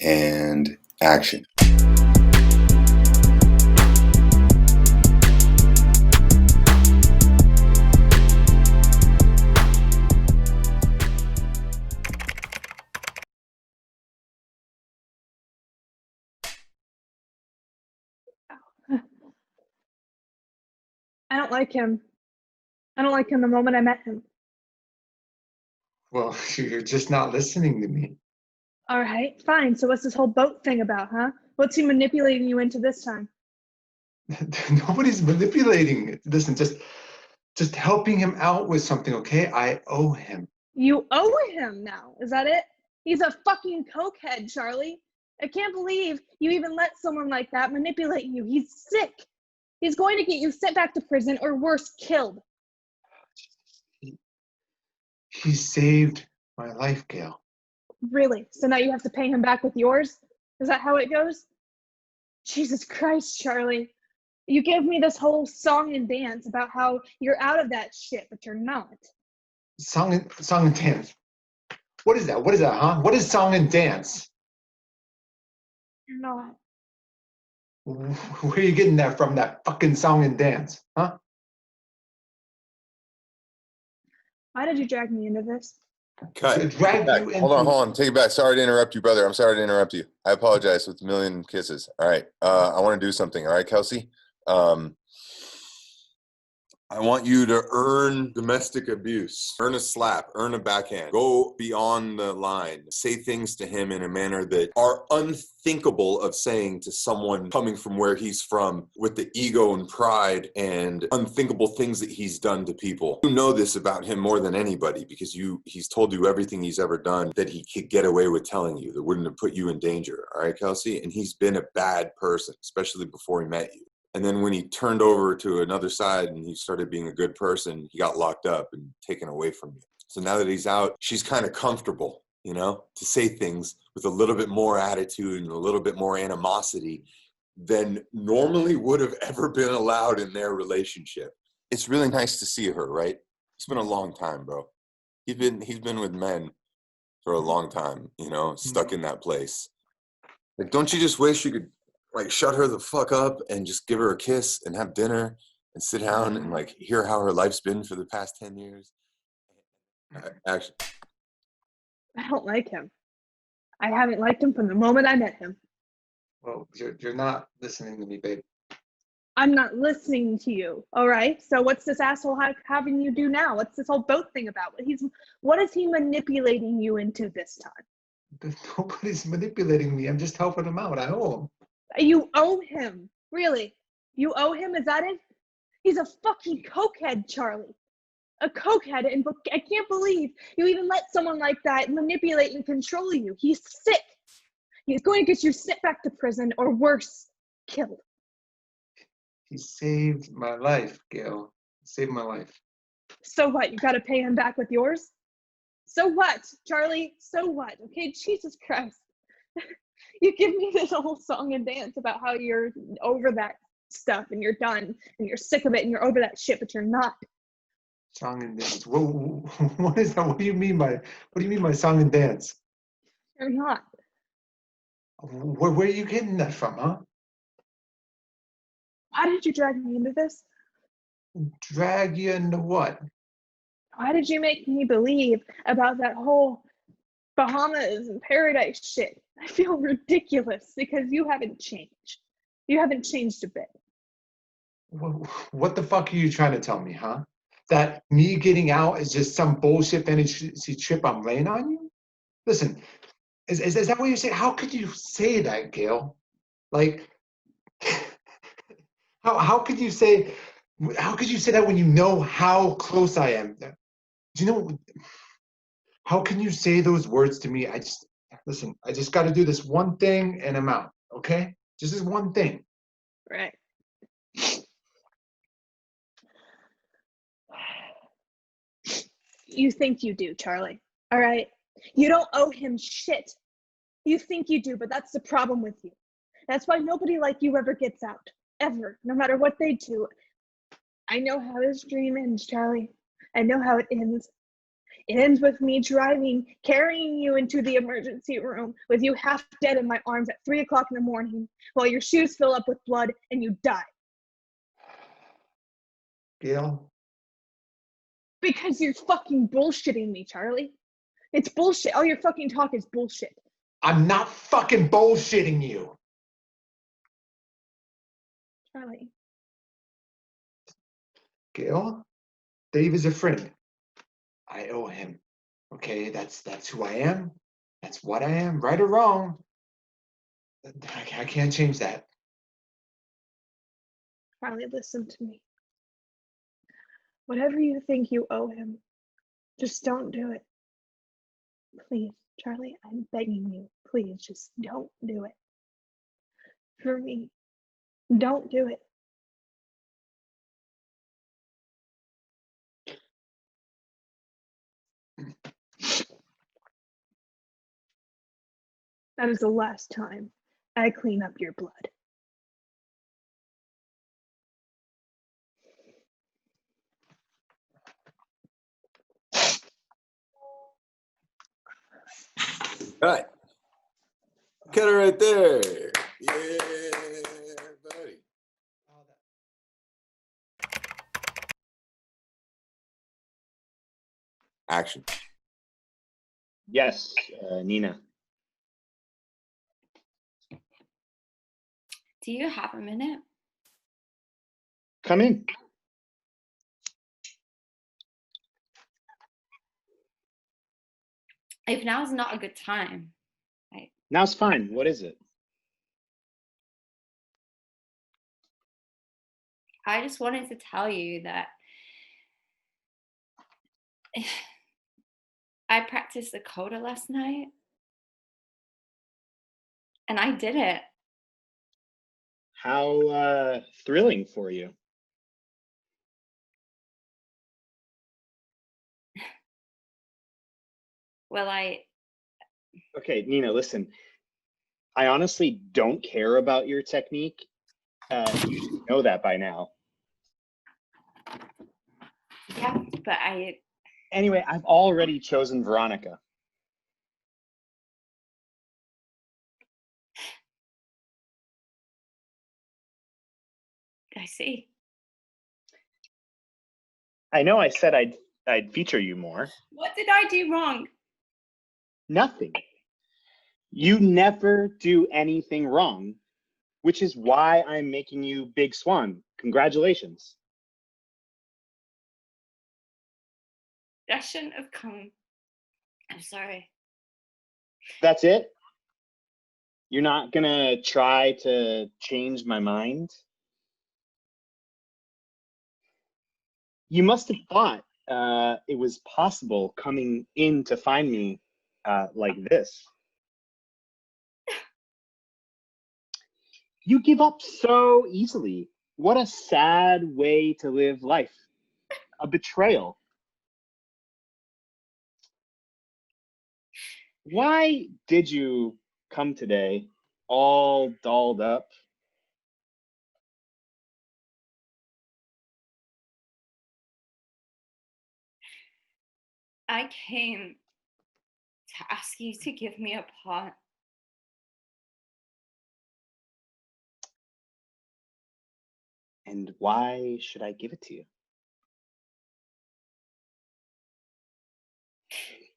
and action. I don't like him. I don't like him the moment I met him. Well, you're just not listening to me. All right, fine. So what's this whole boat thing about, huh? What's he manipulating you into this time? Nobody's manipulating it. Listen, just helping him out with something, okay? I owe him. You owe him now. Is that it? He's a fucking cokehead, Charlie. I can't believe you even let someone like that manipulate you. He's sick. He's going to get you sent back to prison or worse, killed. He saved my life, Gail. Really? So now you have to pay him back with yours? Is that how it goes? Jesus Christ, Charlie. You gave me this whole song and dance about how you're out of that shit, but you're not. Song and dance. What is that? What is that, huh? What is song and dance? You're not. Where are you getting that from, that fucking song and dance, huh? Why did you drag me into this? Cut. Hold on. Take it back. Sorry to interrupt you, brother. I'm sorry to interrupt you. I apologize with a million kisses. All right. I want to do something. All right, Kelsey? I want you to earn domestic abuse, earn a slap, earn a backhand, go beyond the line, say things to him in a manner that are unthinkable of saying to someone coming from where he's from with the ego and pride and unthinkable things that he's done to people. You know this about him more than anybody because he's told you everything he's ever done that he could get away with telling you that wouldn't have put you in danger. All right, Kelsey? And he's been a bad person, especially before he met you. And then when he turned over to another side and he started being a good person, he got locked up and taken away from you. So now that he's out, she's kind of comfortable, to say things with a little bit more attitude and a little bit more animosity than normally would have ever been allowed in their relationship. It's really nice to see her, right? It's been a long time, bro. He's been with men for a long time, stuck in that place. Like, don't you just wish you could shut her the fuck up and just give her a kiss and have dinner and sit down and hear how her life's been for the past 10 years? Actually, I don't like him. I haven't liked him from the moment I met him. Well, you're not listening to me, babe. I'm not listening to you, all right? So what's this asshole having you do now? What's this whole boat thing about? What is he manipulating you into this time? Nobody's manipulating me. I'm just helping him out. I owe him. You owe him. Really? You owe him? Is that it? He's a fucking cokehead, Charlie. A cokehead, and I can't believe you even let someone like that manipulate and control you. He's sick. He's going to get you sent back to prison or worse, killed. He saved my life, Gail. He saved my life. So what? You got to pay him back with yours? So what, Charlie? So what? Okay, Jesus Christ. You give me this whole song and dance about how you're over that stuff and you're done and you're sick of it and you're over that shit, but you're not. Song and dance. What is that? What do you mean by song and dance? You're not. Where are you getting that from, huh? Why did you drag me into this? Drag you into what? Why did you make me believe about that whole Bahamas and paradise shit? I feel ridiculous because you haven't changed. You haven't changed a bit. What the fuck are you trying to tell me, huh? That me getting out is just some bullshit fantasy trip I'm laying on you? Listen, is that what you're saying? How could you say that, Gail? How could you say that when you know how close I am? Do you know, how can you say those words to me? I just got to do this one thing and I'm out, okay? Just this one thing. Right. You think you do, Charlie, all right? You don't owe him shit. You think you do, but that's the problem with you. That's why nobody like you ever gets out, ever, no matter what they do. I know how this dream ends, Charlie. I know how it ends. It ends with me carrying you into the emergency room with you half dead in my arms at 3 o'clock in the morning while your shoes fill up with blood and you die. Gail? Because you're fucking bullshitting me, Charlie. It's bullshit. All your fucking talk is bullshit. I'm not fucking bullshitting you. Charlie. Gail? Dave is a friend. I owe him. Okay, that's who I am. That's what I am, right or wrong. I can't change that. Charlie, listen to me. Whatever you think you owe him, just don't do it. Please, Charlie, I'm begging you. Please, just don't do it. For me, don't do it. That is the last time I clean up your blood. Right. Cut it right there. Yeah, buddy. Action. Yes, Nina. Do you have a minute? Come in. If now's not a good time. Now's fine. What is it? I just wanted to tell you that I practiced the coda last night and I did it. How thrilling for you. Well, Okay, Nina, listen. I honestly don't care about your technique. You should know that by now. yeah, but Anyway, I've already chosen Veronica. I see. I know I said I'd feature you more. What did I do wrong? Nothing. You never do anything wrong, which is why I'm making you Big Swan. Congratulations. That shouldn't have come. I'm sorry. That's it? You're not gonna try to change my mind? You must have thought it was possible coming in to find me like this. You give up so easily. What a sad way to live life. A betrayal. Why did you come today all dolled up? I came to ask you to give me a part. And why should I give it to you?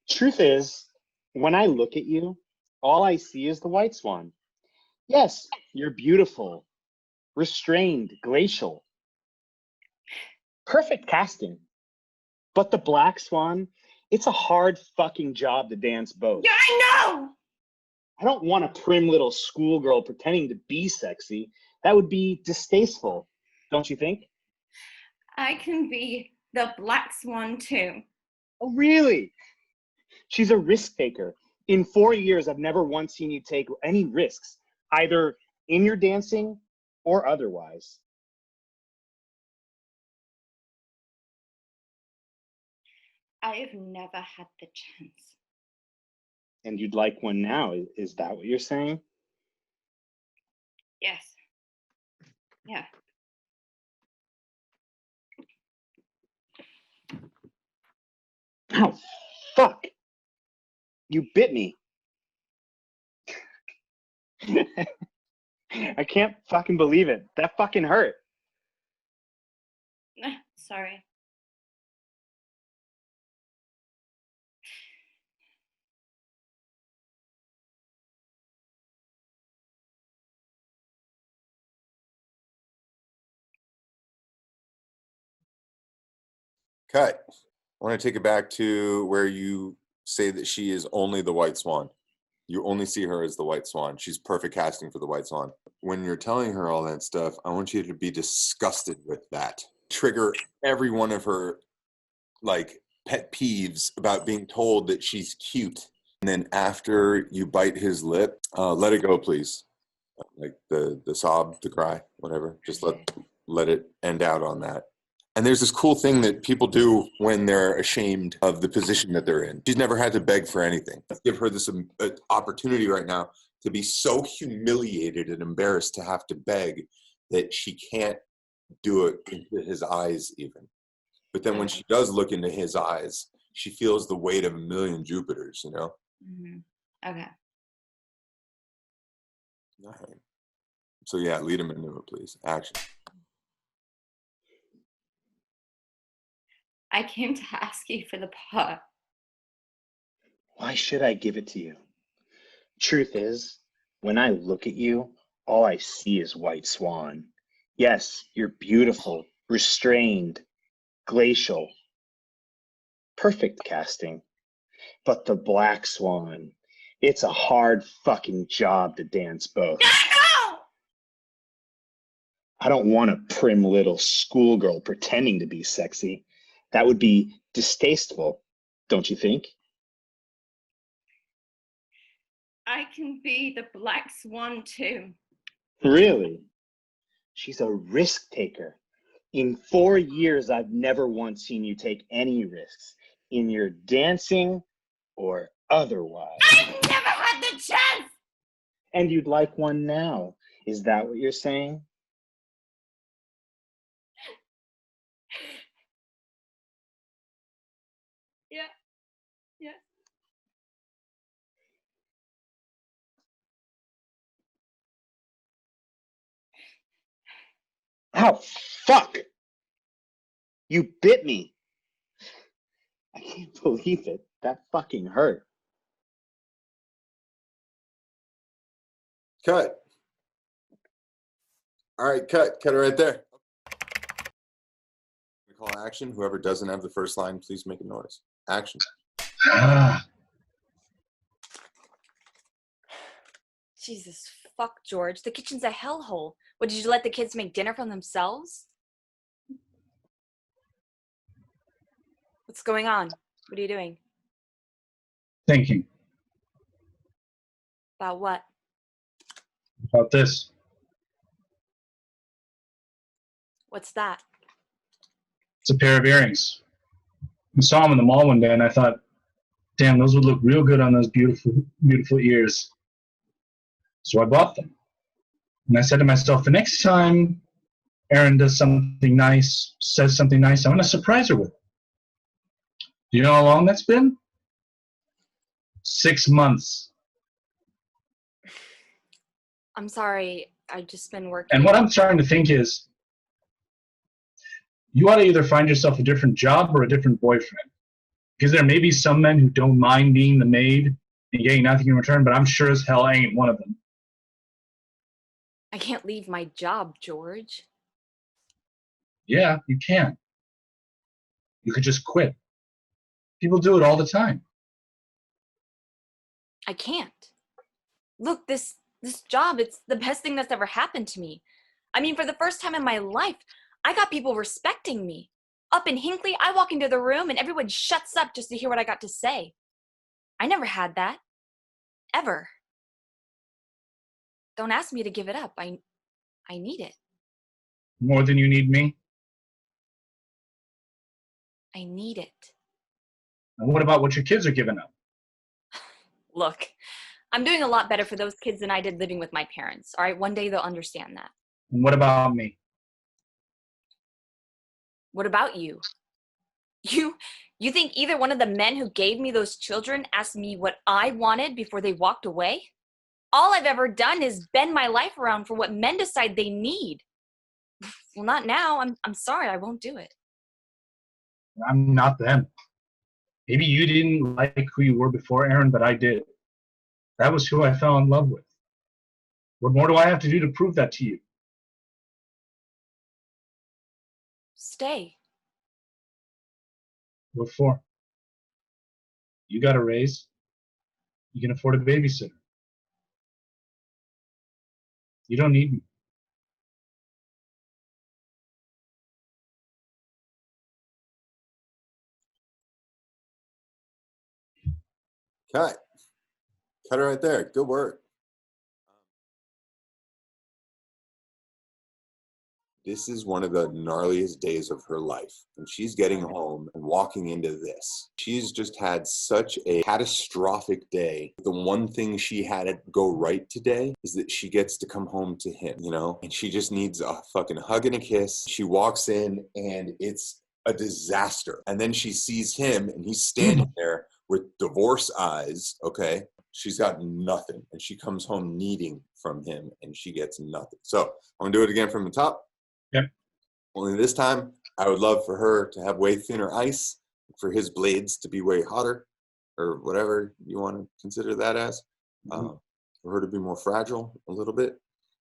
Truth is, when I look at you, all I see is the white swan. Yes, you're beautiful, restrained, glacial. Perfect casting. But the black swan, it's a hard fucking job to dance both. Yeah, I know! I don't want a prim little schoolgirl pretending to be sexy. That would be distasteful, don't you think? I can be the black swan too. Oh, really? She's a risk taker. In 4 years, I've never once seen you take any risks, either in your dancing or otherwise. I have never had the chance. And you'd like one now, is that what you're saying? Yes. Yeah. Ow. fuck! You bit me. I can't fucking believe it. That fucking hurt. Sorry. Cut. I want to take it back to where you say that she is only the white swan. You only see her as the white swan. She's perfect casting for the white swan. When you're telling her all that stuff, I want you to be disgusted with that. Trigger every one of her like pet peeves about being told that she's cute. And then after you bite his lip, let it go, please. Like the sob, the cry, whatever. Just let it end out on that. And there's this cool thing that people do when they're ashamed of the position that they're in. She's never had to beg for anything. Give her this opportunity right now to be so humiliated and embarrassed to have to beg that she can't do it into his eyes even. But then when she does look into his eyes, she feels the weight of a million Jupiters, you know? Mm-hmm. Okay. All right. So yeah, lead him into it, please. Action. I came to ask you for the pot. Why should I give it to you? Truth is, when I look at you, all I see is white swan. Yes, you're beautiful, restrained, glacial. Perfect casting. But the black swan, it's a hard fucking job to dance both. No! I don't want a prim little schoolgirl pretending to be sexy. That would be distasteful, don't you think? I can be the black swan too. Really? She's a risk taker. In 4 years, I've never once seen you take any risks in your dancing or otherwise. I never had the chance! And you'd like one now. Is that what you're saying? Yeah. Yeah. Ow, fuck! You bit me. I can't believe it. That fucking hurt. Cut. All right, cut. Cut it right there. We call action. Whoever doesn't have the first line, please make a noise. Action. Jesus fuck, George. The kitchen's a hellhole. What, did you let the kids make dinner from themselves? What's going on? What are you doing? Thinking About what? about this. What's that? It's a pair of earrings. I saw them in the mall one day and I thought, damn, those would look real good on those beautiful, beautiful ears. So I bought them. And I said to myself, the next time Erin does something nice, says something nice, I'm going to surprise her with it. Do you know how long that's been? 6 months. I'm sorry. I've just been working. And what I'm starting to think is, you ought to either find yourself a different job or a different boyfriend. Because there may be some men who don't mind being the maid and getting nothing in return, but I'm sure as hell I ain't one of them. I can't leave my job, George. Yeah, you can. You could just quit. People do it all the time. I can't. Look, this job, it's the best thing that's ever happened to me. I mean, for the first time in my life, I got people respecting me. Up in Hinckley, I walk into the room and everyone shuts up just to hear what I got to say. I never had that. Ever. Don't ask me to give it up. I need it. More than you need me? I need it. And what about what your kids are giving up? Look, I'm doing a lot better for those kids than I did living with my parents. All right, one day they'll understand that. And what about me? What about you? You think either one of the men who gave me those children asked me what I wanted before they walked away? All I've ever done is bend my life around for what men decide they need. Well, not now. I'm sorry, I won't do it. I'm not them. Maybe you didn't like who you were before, Aaron, but I did. That was who I fell in love with. What more do I have to do to prove that to you? Stay. What for? You got a raise. You can afford a babysitter. You don't need me. Cut. Cut it right there. Good work. This is one of the gnarliest days of her life. And she's getting home and walking into this. She's just had such a catastrophic day. The one thing she had to go right today is that she gets to come home to him, you know? And she just needs a fucking hug and a kiss. She walks in and it's a disaster. And then she sees him and he's standing there with divorce eyes, okay? She's got nothing. And she comes home needing from him and she gets nothing. So I'm gonna do it again from the top. Yep. Only this time, I would love for her to have way thinner ice, for his blades to be way hotter, or whatever you want to consider that as, for her to be more fragile a little bit.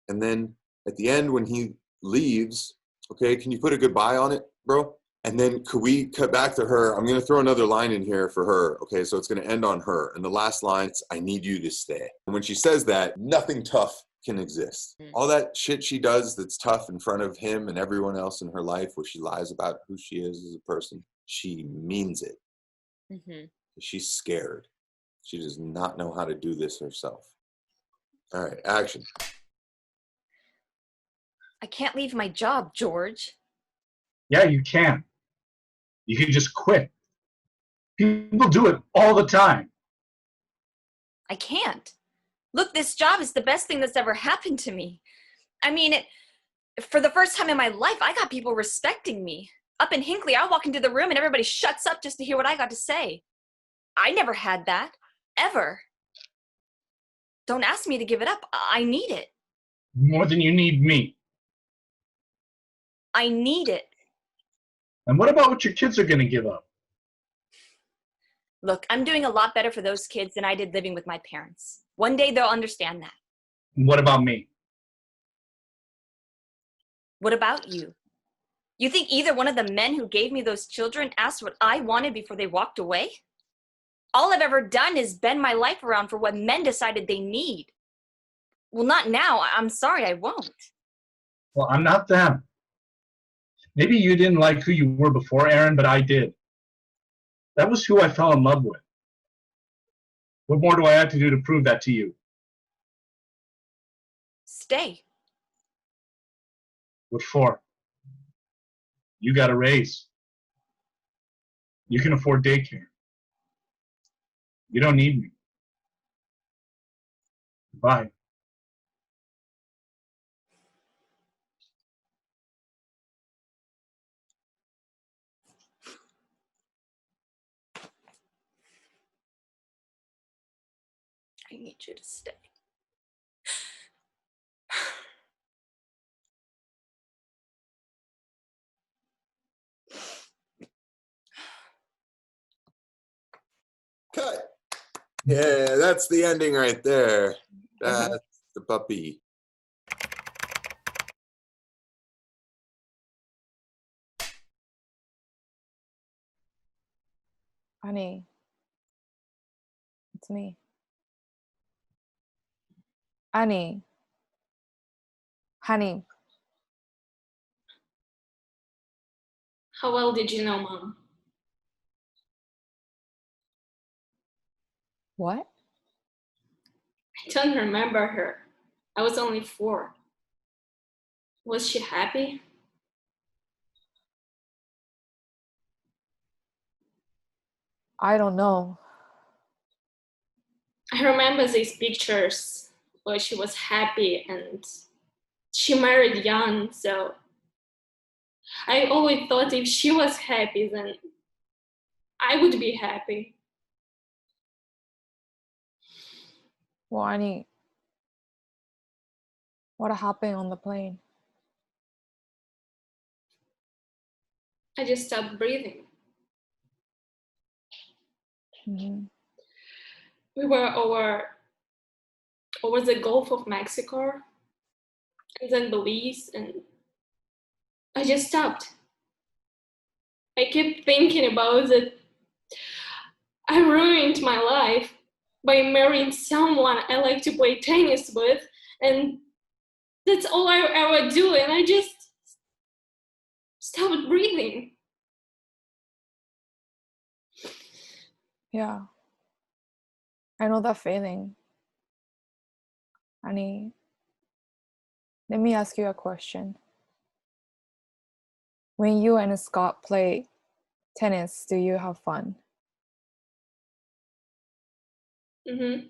And then at the end, when he leaves, okay, can you put a goodbye on it, bro? And then could we cut back to her? I'm going to throw another line in here for her. Okay, so it's going to end on her. And the last line is, I need you to stay. And when she says that, nothing tough can exist. All that shit she does that's tough in front of him and everyone else in her life, where she lies about who she is as a person, she means it. She's scared. She does not know how to do this herself. All right, action. I can't leave my job, George. Yeah, you can. You can just quit. People do it all the time. I can't. Look, this job is the best thing that's ever happened to me. I mean, for the first time in my life, I got people respecting me. Up in Hinckley, I walk into the room and everybody shuts up just to hear what I got to say. I never had that, ever. Don't ask me to give it up. I need it. More than you need me. I need it. And what about what your kids are going to give up? Look, I'm doing a lot better for those kids than I did living with my parents. One day they'll understand that. What about me? What about you? You think either one of the men who gave me those children asked what I wanted before they walked away? All I've ever done is bend my life around for what men decided they need. Well, not now. I'm sorry, I won't. Well, I'm not them. Maybe you didn't like who you were before, Aaron, but I did. That was who I fell in love with. What more do I have to do to prove that to you? Stay. What for? You got a raise. You can afford daycare. You don't need me. Bye. I need you to stay. Cut. Yeah, that's the ending right there. That's the puppy. Honey, it's me. Honey. Honey. How well did you know, Mom? What? I don't remember her. I was only 4. Was she happy? I don't know. I remember these pictures where she was happy and she married young, so I always thought if she was happy, then I would be happy. Well, Annie, what happened on the plane? I just stopped breathing. Mm-hmm. We were over the Gulf of Mexico and then Belize, and I just stopped. I kept thinking about that I ruined my life by marrying someone I like to play tennis with, and that's all I ever do, and I just stopped breathing. Yeah. I know that feeling. Annie, let me ask you a question. When you and Scott play tennis, do you have fun? Mm-hmm.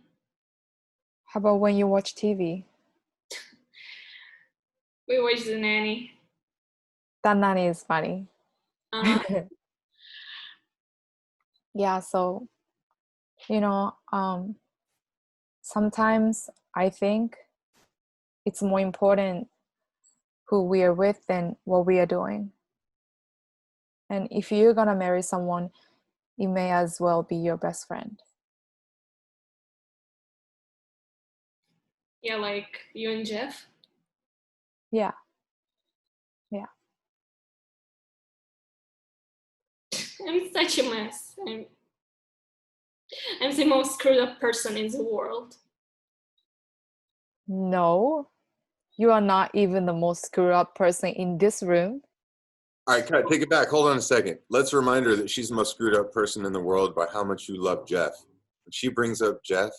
How about when you watch TV? We watched The Nanny. That nanny is funny. Uh-huh. Yeah, so, sometimes I think it's more important who we are with than what we are doing. And if you're gonna marry someone, it may as well be your best friend. Yeah, like you and Jeff. Yeah. I'm such a mess. I'm the most screwed up person in the world. No, you are not even the most screwed up person in this room. All right, cut. Take it back. Hold on a second. Let's remind her that she's the most screwed up person in the world by how much you love Jeff. When she brings up Jeff,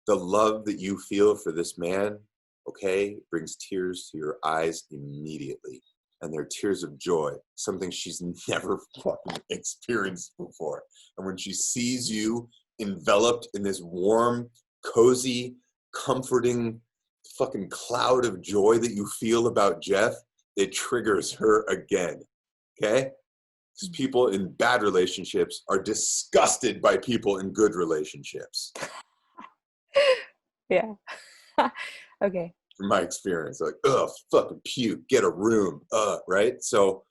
the love that you feel for this man, okay, brings tears to your eyes immediately. And they're tears of joy, something she's never fucking experienced before. And when she sees you enveloped in this warm, cozy, comforting fucking cloud of joy that you feel about Jeff, it triggers her again, okay? Because people in bad relationships are disgusted by people in good relationships. Yeah. Okay. From my experience, like, ugh, fucking puke, get a room, right? So,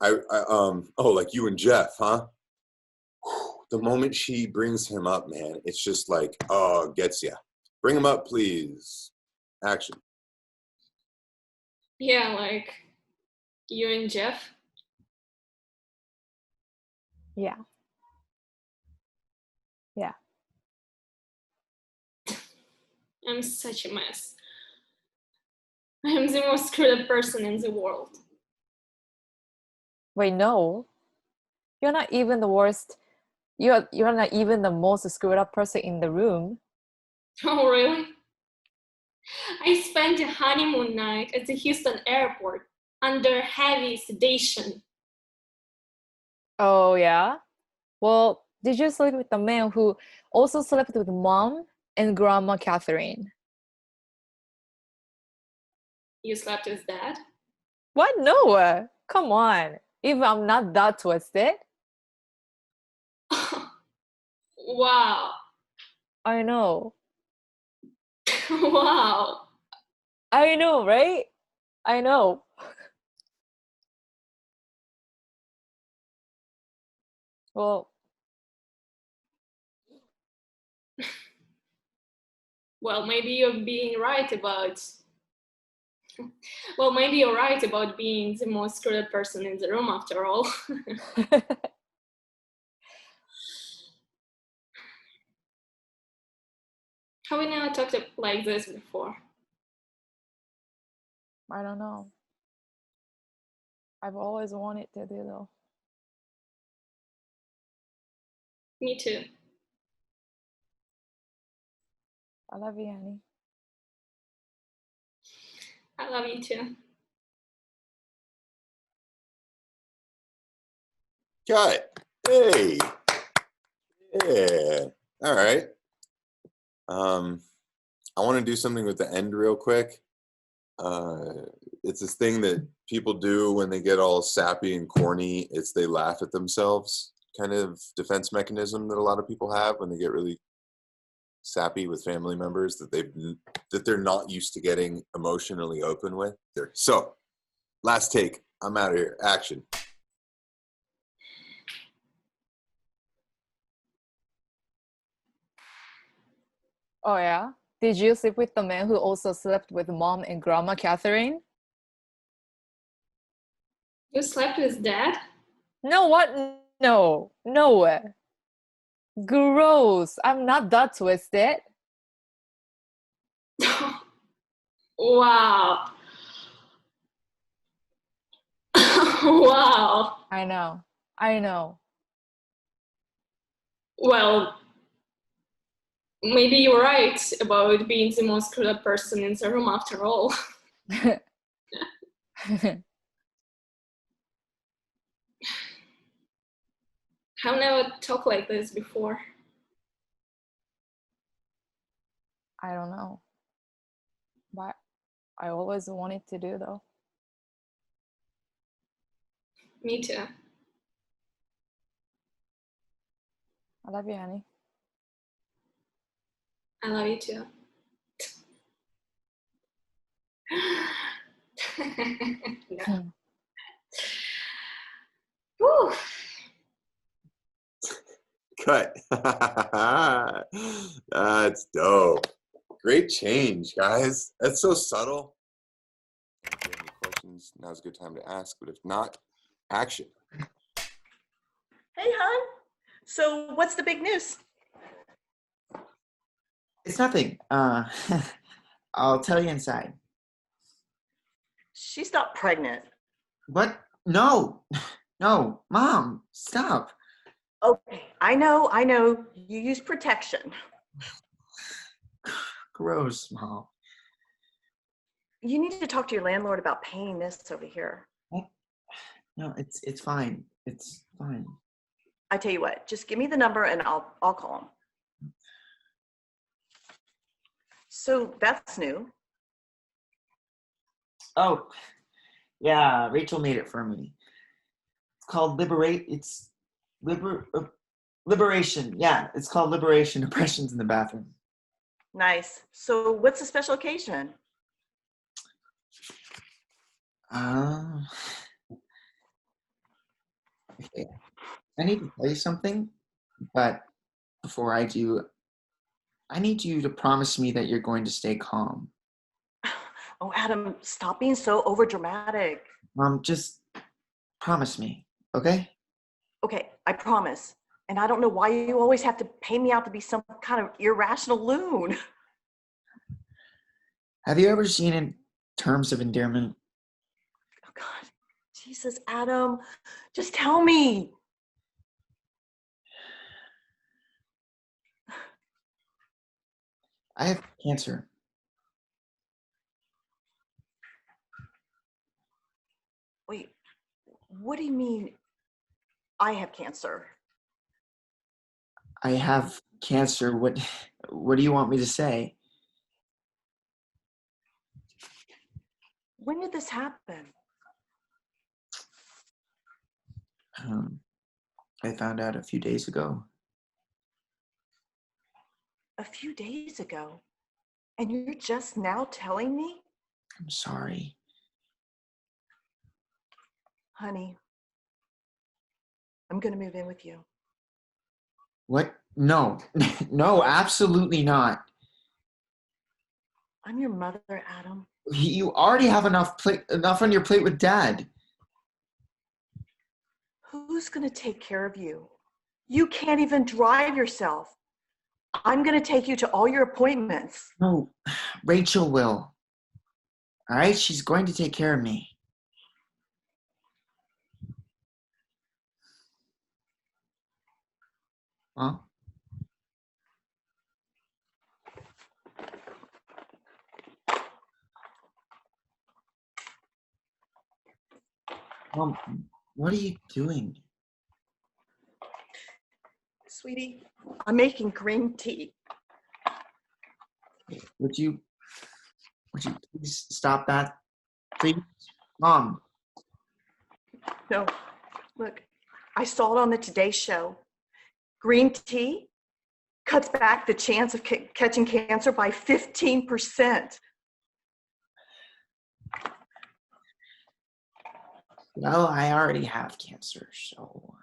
like you and Jeff, huh? The moment she brings him up, man, it's just like, oh, gets ya. Bring him up, please. Action. Yeah, like you and Jeff. Yeah. Yeah. I'm such a mess. I'm the most screwed up person in the world. Wait, no. You're not even the worst. You're not even the most screwed up person in the room. Oh, really? I spent a honeymoon night at the Houston airport under heavy sedation. Oh, yeah? Well, did you sleep with the man who also slept with Mom and Grandma Catherine? You slept with Dad? What? No. Come on. If I'm not that twisted. Wow. I know. Wow. I know, right? I know. Well, Well, maybe you're right about being the most screwed up person in the room after all. Have we never talked like this before? I don't know. I've always wanted to do though. Me too. I love you, Annie. I love you too. Cut. Hey. Yeah. All right. I want to do something with the end real quick. It's this thing that people do when they get all sappy and corny. It's they laugh at themselves. kind of defense mechanism that a lot of people have when they get really sappy with family members that they're not used to getting emotionally open with. So, last take. I'm out of here. Action. Oh yeah? Did you sleep with the man who also slept with Mom and Grandma Catherine? You slept with Dad? No, what? No. No way. Gross. I'm not that twisted. Wow. Wow. I know. Well, maybe you're right about being the most screwed up person in the room after all. I've never talked like this before. I don't know. But I always wanted to do though. Me too. I love you, honey. I love you too. No. Whew. Cut. That's dope. Great change, guys. That's so subtle. If you have any questions, now's a good time to ask. But if not, action. Hey, hon. So what's the big news? It's nothing. I'll tell you inside. She's not pregnant. What? No. No. Mom, stop. Okay, I know. You use protection. Gross, Mom. You need to talk to your landlord about paying this over here. What? No, it's fine. It's fine. I tell you what, just give me the number and I'll call him. So that's new. Oh, yeah, Rachel made it for me. It's called Liberation. Yeah, it's called Liberation. Depression's in the bathroom. Nice. So what's the special occasion? Okay. I need to tell you something, but before I do, I need you to promise me that you're going to stay calm. Oh, Adam, stop being so overdramatic. Just promise me, okay? Okay, I promise. And I don't know why you always have to pay me out to be some kind of irrational loon. Have you ever seen in Terms of Endearment? Oh, God. Jesus, Adam, just tell me. I have cancer. Wait, what do you mean I have cancer? I have cancer. What do you want me to say? When did this happen? I found out a few days ago. A few days ago? And you're just now telling me? I'm sorry. Honey, I'm gonna move in with you. What? No. No, absolutely not. I'm your mother, Adam. You already have enough on your plate with Dad. Who's gonna take care of you? You can't even drive yourself. I'm gonna take you to all your appointments. No, Rachel will. All right? She's going to take care of me. Huh? Mom, what are you doing? Sweetie, I'm making green tea. Would you please stop that? Please? Mom. No, look, I saw it on the Today Show. Green tea cuts back the chance of catching cancer by 15%. Well, I already have cancer, so.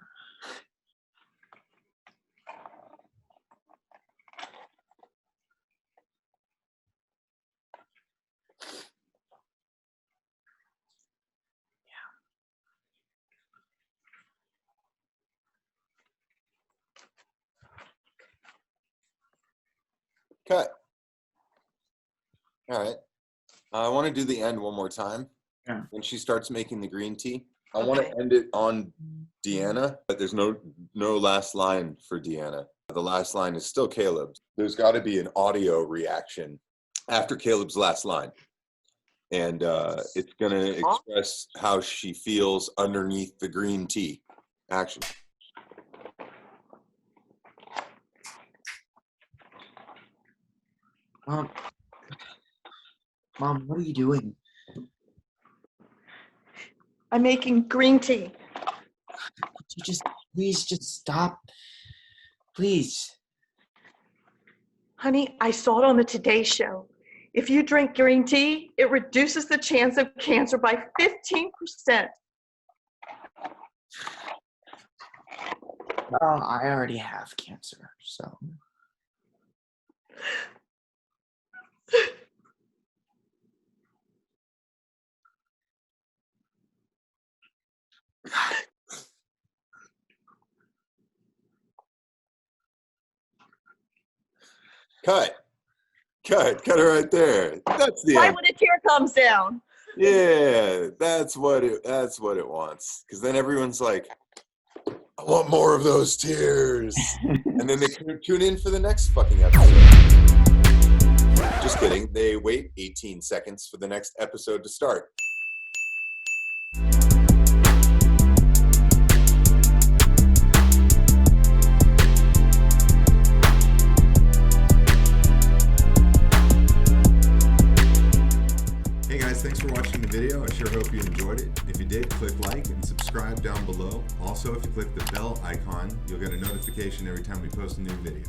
Cut. All right. I want to do the end one more time. Yeah. When she starts making the green tea, I want to end it on Deanna, but there's no last line for Deanna. The last line is still Caleb's. There's got to be an audio reaction after Caleb's last line. And it's going to express how she feels underneath the green tea. Action. Mom, what are you doing? I'm making green tea. Could you please just stop? Please. Honey, I saw it on the Today Show. If you drink green tea, it reduces the chance of cancer by 15%. Well, I already have cancer, so. Cut her right there. That's the Right end. when a tear comes down. Yeah, that's what it wants. Because then everyone's like, I want more of those tears. And then they tune in for the next fucking episode. Just kidding. They wait 18 seconds for the next episode to start. Hey guys, thanks for watching the video. I sure hope you enjoyed it. If you did, click like and subscribe down below. Also, if you click the bell icon, you'll get a notification every time we post a new video.